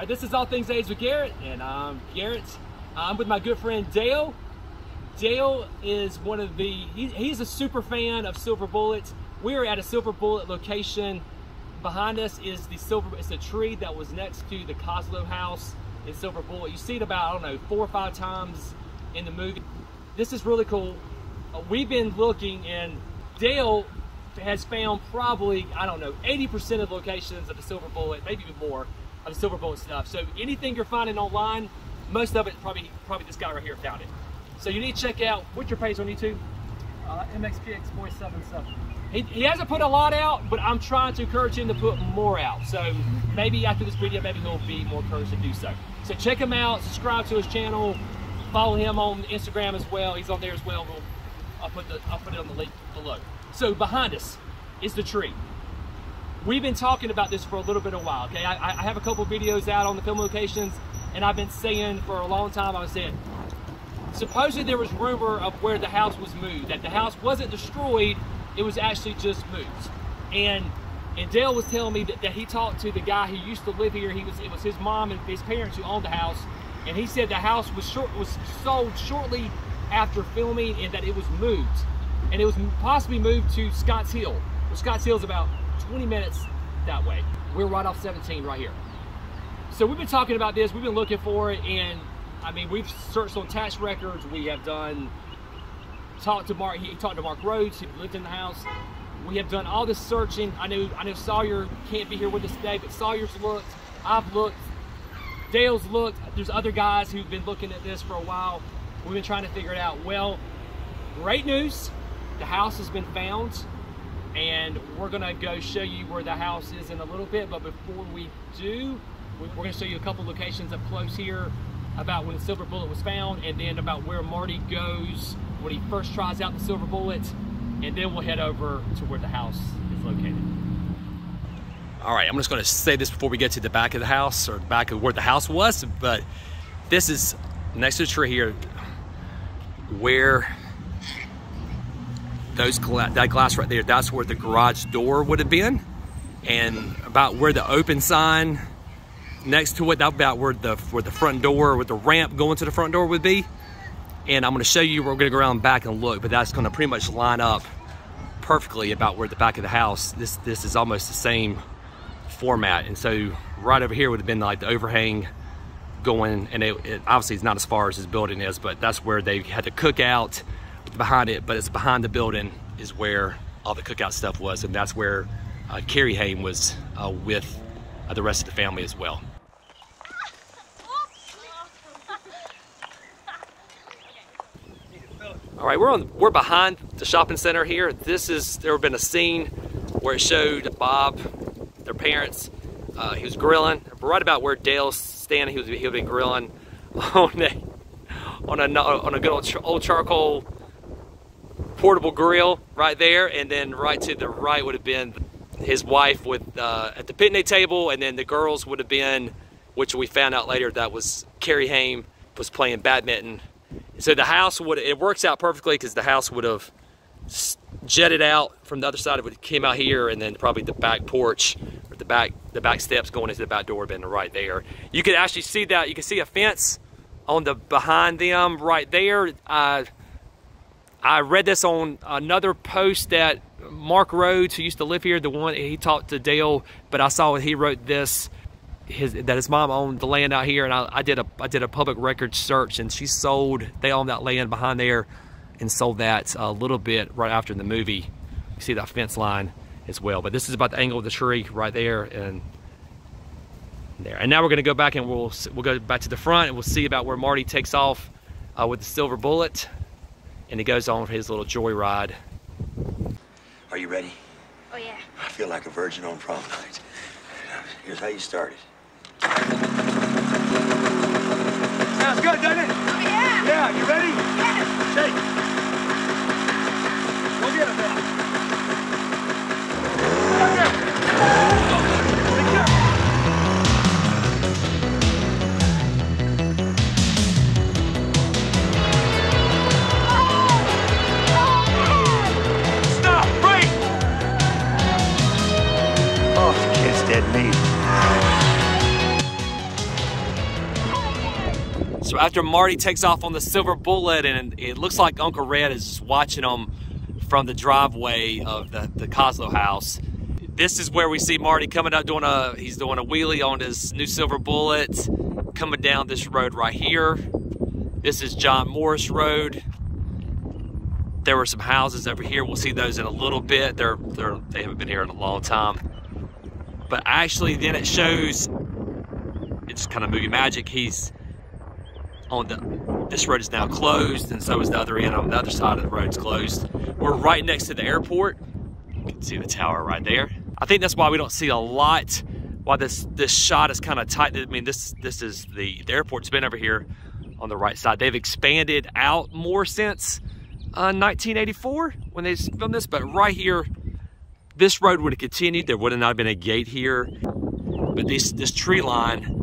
Alright, this is All Things Age with Garrett, and I'm Garrett. I'm with my good friend Dale. Dale is one of the, he's a super fan of silver bullets. We're at a silver bullet location. Behind us is it's a tree that was next to the Coslaw House in Silver Bullet. You see it about, I don't know, 4 or 5 times in the movie. This is really cool. We've been looking, and Dale has found probably, I don't know, 80% of the locations of the silver bullet, maybe even more, of the silver bullet stuff. So anything you're finding online, most of it probably this guy right here found it. So you need to check out, what's your page on YouTube? MXPXBOY77. He hasn't put a lot out, but I'm trying to encourage him to put more out. So maybe after this video, maybe he'll be more encouraged to do so. So check him out, subscribe to his channel, follow him on Instagram as well. He's on there as well. I'll put it on the link below. So behind us is the tree. We've been talking about this for a little bit of a while, okay? I have a couple videos out on the film locations, and I've been saying for a long time, I was saying, supposedly there was rumor of where the house was moved, that the house wasn't destroyed, it was actually just moved. And Dale was telling me that he talked to the guy who used to live here. It was his mom and his parents who owned the house, and he said the house was sold shortly after filming, and that it was moved. And it was possibly moved to Scotts Hill. Well, Scotts Hill is about 20 minutes that way. We're right off 17 right here. So we've been talking about this, we've been looking for it, and I mean, we've searched on tax records, we have talked to Mark Rhodes, who lived in the house. We have done all this searching. I know Sawyer can't be here with us today, but Sawyer's looked, I've looked, Dale's looked, there's other guys who've been looking at this for a while. We've been trying to figure it out. Well, great news, the house has been found, and we're gonna go show you where the house is in a little bit, but before we do, we're gonna show you a couple locations up close here about when the silver bullet was found, and then about where Marty goes when he first tries out the silver bullet, and then we'll head over to where the house is located. All right, I'm just gonna say this before we get to the back of the house, or the back of where the house was, but this is next to the tree here, where that glass right there, that's where the garage door would have been, and about where the open sign next to it, about where the front door, with the ramp going to the front door would be. And I'm going to show you, we're going to go around back and look, but that's going to pretty much line up perfectly about where the back of the house, this is almost the same format. And so right over here would have been like the overhang going, and it obviously is not as far as this building is, but that's where they had the cookout behind it, but it's behind the building is where all the cookout stuff was, and that's where Corey Haim was with the rest of the family as well. All right, we're behind the shopping center here. There had been a scene where it showed Bob, their parents. He was grilling right about where Dale's standing. He had been grilling on a good old charcoal portable grill right there, and then right to the right would have been his wife with at the picnic table, and then the girls would have been, which we found out later, that was Corey Haim was playing badminton. So the house it works out perfectly, because the house would have jetted out from the other side of it, came out here, and then probably the back porch, or the back steps going into the back door would have been right there. You could actually see that, you can see a fence on the behind them right there. I read this on another post that Mark Rhodes, who used to live here, the one he talked to Dale, but I saw he wrote this, that his mom owned the land out here, and I did a public record search, and they own that land behind there, and sold that a little bit right after the movie. You see that fence line as well, but this is about the angle of the tree right there and there. And now we're going to go back, and we'll go back to the front, and we'll see about where Marty takes off with the silver bullet, and he goes on for his little joyride. Are you ready? Oh, yeah. I feel like a virgin on prom night. Here's how you started. Sounds good, doesn't it? Oh, yeah. Yeah, you ready? Yes. Shake. Go get it, man. Stop! Break! Oh, the kid's dead meat. So after Marty takes off on the Silver Bullet, and it looks like Uncle Red is just watching them from the driveway of the Coslaw House. This is where we see Marty coming up, he's doing a wheelie on his new Silver Bullet, coming down this road right here. This is John Morris Road. There were some houses over here. We'll see those in a little bit. They haven't been here in a long time. But actually, then it shows, it's kind of movie magic. He's on this road is now closed, and so is the other end. On the other side of the road's closed. We're right next to the airport. You can see the tower right there. I think that's why we don't see a lot. Why this shot is kind of tight. I mean, this is the airport's been over here on the right side. They've expanded out more since 1984 when they filmed this, but right here, this road would have continued. There would have not been a gate here, but this tree line,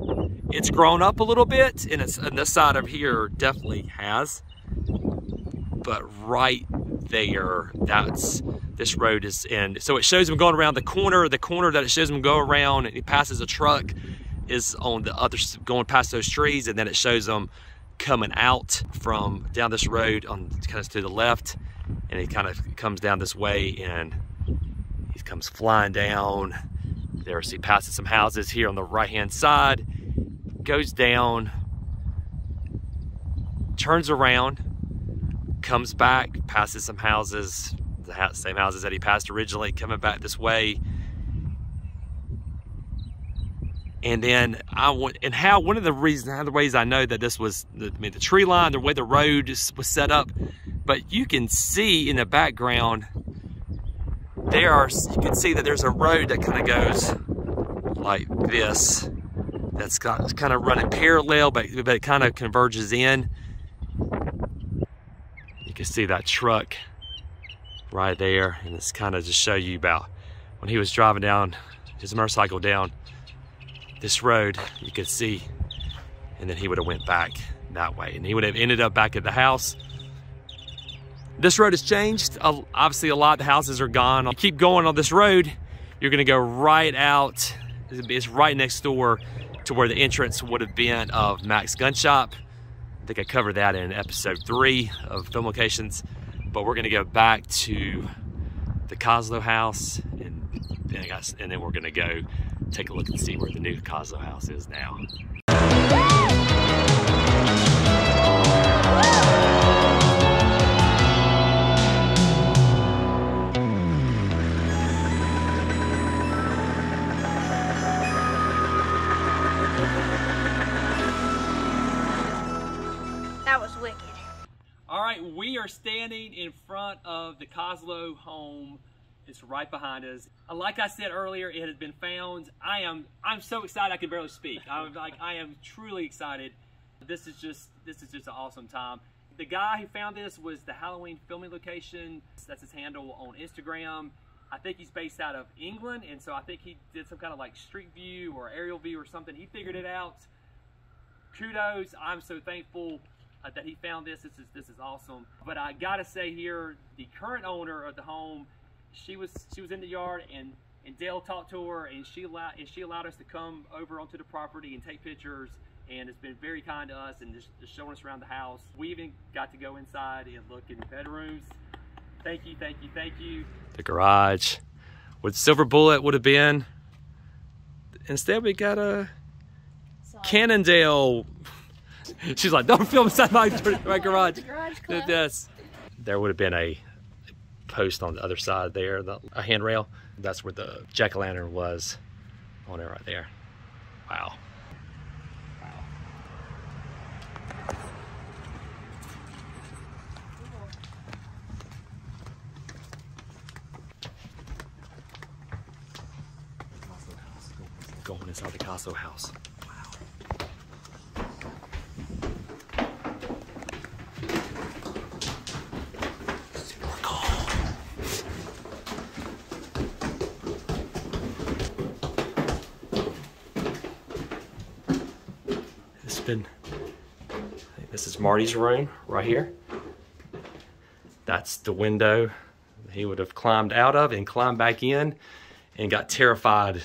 it's grown up a little bit, and it's on this side of here definitely has. But right there, this road is in. So it shows him going around the corner. The corner that it shows him go around, and he passes a truck, is on the other, going past those trees, and then it shows him coming out from down this road on kind of to the left, and he kind of comes down this way, and he comes flying down there. So he passes some houses here on the right hand side, goes down, turns around, comes back, passes some houses, the same houses that he passed originally, coming back this way. And then one of the ways I know that this was the tree line, the way the road was set up, but you can see in the background you can see that there's a road that kind of goes like this. That's kind of running parallel, but it kind of converges in. You can see that truck right there, and it's kind of just show you about when he was driving down his motorcycle down this road, you could see, and then he would have went back that way, and he would have ended up back at the house. This road has changed, obviously a lot of the houses are gone. You keep going on this road, you're gonna go right out, it's right next door to where the entrance would have been of Mac's Gun Shop. I think I covered that in episode 3 of Film Locations, but we're gonna go back to the Coslaw House, and then we're gonna go take a look and see where the new Coslaw House is now. That was wicked. All right, we are standing in front of the Coslaw home. It's right behind us. Like I said earlier, it has been found. I'm so excited I can barely speak. I am truly excited. This is just an awesome time. The guy who found this was the Halloween filming location. That's his handle on Instagram. I think he's based out of England, and so I think he did some kind of like street view or aerial view or something. He figured it out. Kudos. I'm so thankful that he found this. This is awesome. But I gotta say here, the current owner of the home, she was in the yard, and Dale talked to her, and she allowed us to come over onto the property and take pictures, and it's been very kind to us and just showing us around the house. We even got to go inside and look in the bedrooms. Thank you, thank you, thank you. The garage, what Silver Bullet would have been. Instead, we got a Cannondale. She's like, don't film inside my garage. Yes. There would have been a post on the other side there, a handrail. That's where the jack-o'-lantern was, on it right there. Wow. Going inside the Coslaw house. I think this is Marty's room right here. That's the window he would have climbed out of and climbed back in and got terrified. Is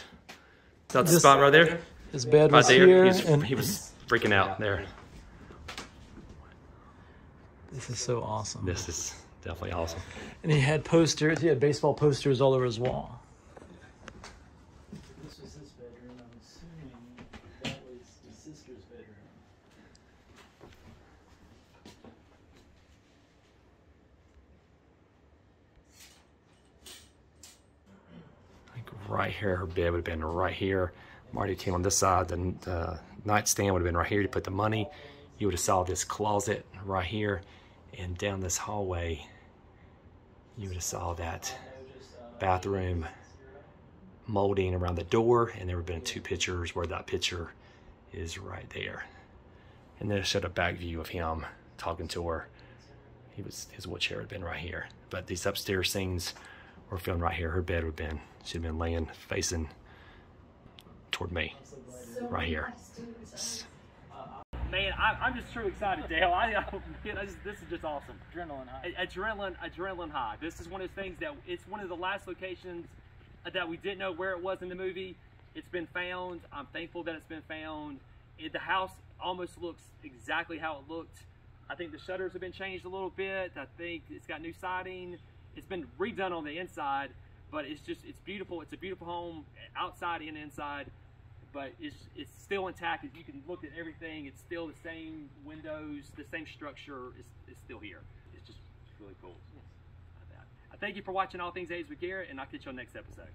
that the spot right there? His bed right was there. here. He was freaking out there. This is so awesome. This is definitely awesome. And he had posters. He had baseball posters all over his wall. This was his bedroom. I'm assuming that was his sister's bedroom. Like right here, her bed would have been right here. Marty came on this side. The nightstand would have been right here to put the money. You would have saw this closet right here, and down this hallway, you would have saw that bathroom molding around the door, and there would have been 2 pictures where that picture is right there. And then it showed a back view of him talking to her. His wheelchair would have been right here. But these upstairs scenes were filmed right here. Her bed would have been, she'd been laying facing toward me, right here. Man, I'm just truly excited, Dale. This is just awesome. Adrenaline high. Adrenaline high. This is one of those things that it's one of the last locations that we didn't know where it was in the movie. It's been found. I'm thankful that it's been found. The house almost looks exactly how it looked. I think the shutters have been changed a little bit. I think it's got new siding. It's been redone on the inside, but it's beautiful. It's a beautiful home, outside and inside. But it's still intact. You can look at everything. It's still the same windows, the same structure is still here. It's just really cool. I thank you for watching All Things A's with Garrett, and I'll catch you on the next episode.